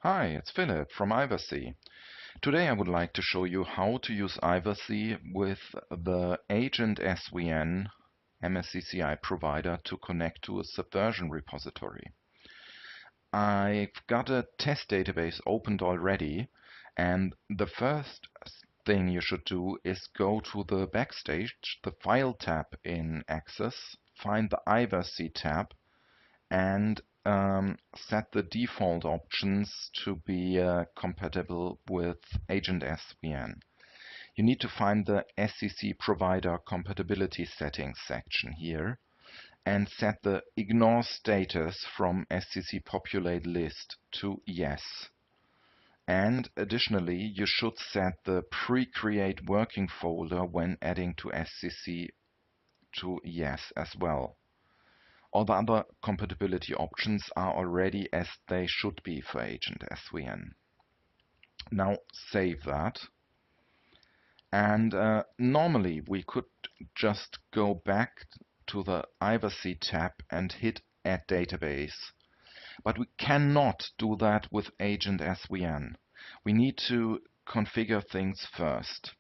Hi, it's Philip from Ivercy. Today I would like to show you how to use Ivercy with the AgentSVN MSSCCI-Provider to connect to a Subversion repository. I've got a test database opened already, and the first thing you should do is go to the backstage, the File tab in Access, find the Ivercy tab, and set the default options to be compatible with AgentSVN. You need to find the SCC-Provider compatibility settings section here and set the ignore status from SCC populate list to yes. And additionally, you should set the pre-create working folder when adding to SCC to yes as well. All the other compatibility options are already as they should be for AgentSVN. Now save that. And normally we could just go back to the Ivercy tab and hit Add Database. But we cannot do that with AgentSVN. We need to configure things first.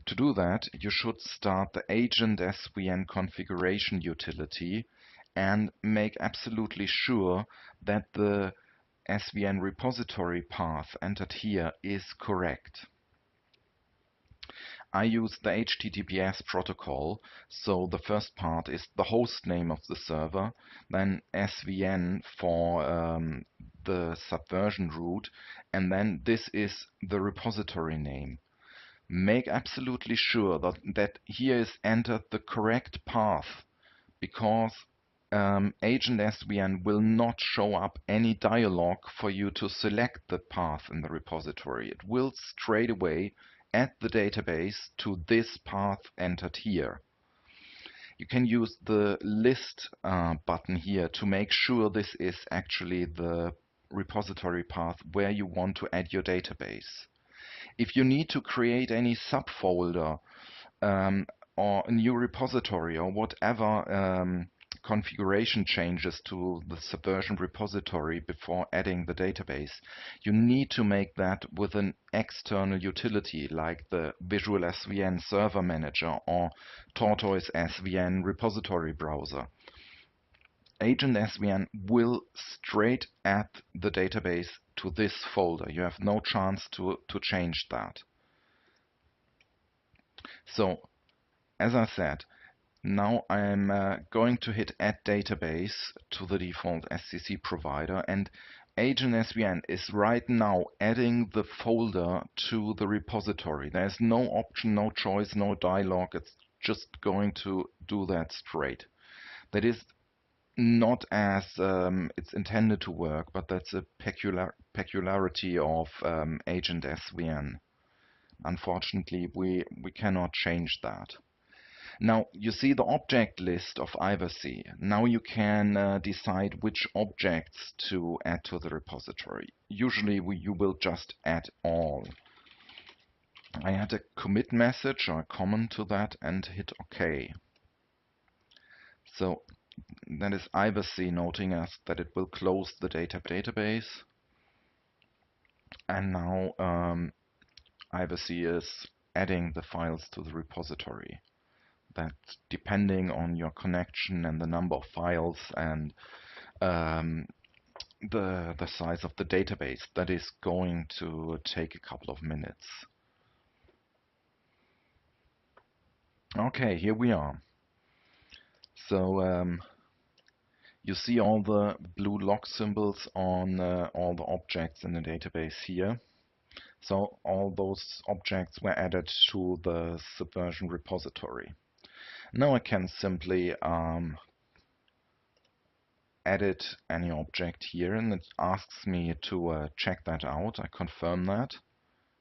To do that, you should start the AgentSVN configuration utility and make absolutely sure that the SVN repository path entered here is correct. I use the HTTPS protocol, so the first part is the host name of the server, then SVN for the Subversion root, and then this is the repository name. Make absolutely sure that here is entered the correct path, because AgentSVN will not show up any dialog for you to select the path in the repository. It will straight away add the database to this path entered here. You can use the list button here to make sure this is actually the repository path where you want to add your database. If you need to create any subfolder or a new repository or whatever configuration changes to the Subversion repository before adding the database, you need to make that with an external utility like the Visual SVN Server Manager or Tortoise SVN Repository Browser. AgentSVN will straight add the database to this folder. You have no chance to change that. So, as I said, now I'm going to hit Add Database to the default SCC provider, and AgentSVN is right now adding the folder to the repository. There's no option, no choice, no dialog. It's just going to do that straight. That is not as it's intended to work, but that's a peculiarity of AgentSVN. Unfortunately, we cannot change that. Now you see the object list of Ivercy. Now you can decide which objects to add to the repository. Usually you will just add all. I add a commit message or a comment to that and hit OK. So that is Ivercy noting us that it will close the database. And now Ivercy is adding the files to the repository. That, depending on your connection and the number of files and the size of the database, that is going to take a couple of minutes. Okay, here we are. So you see all the blue log symbols on all the objects in the database here. So all those objects were added to the Subversion repository. Now I can simply edit any object here, and it asks me to check that out. I confirm that.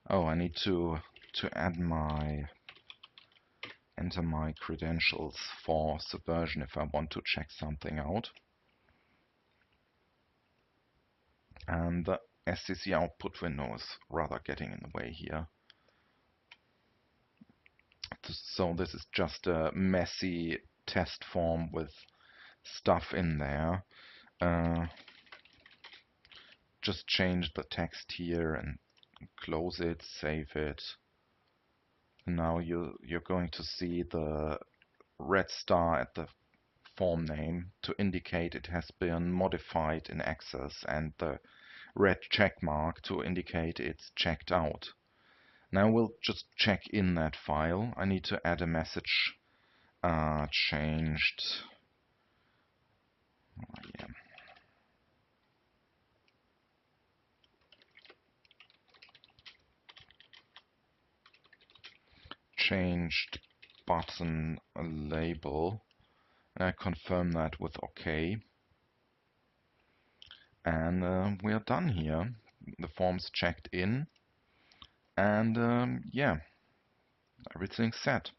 Oh, I need to enter my credentials for Subversion if I want to check something out. And the SCC output window is rather getting in the way here. So this is just a messy test form with stuff in there. just change the text here and close it, save it. Now you're going to see the red star at the form name to indicate it has been modified in Access, and the red check mark to indicate it's checked out. Now we'll just check in that file. I need to add a message. Changed. Oh, yeah. Changed button label. And I confirm that with OK. And we are done here. The form's checked in. And yeah, everything's set.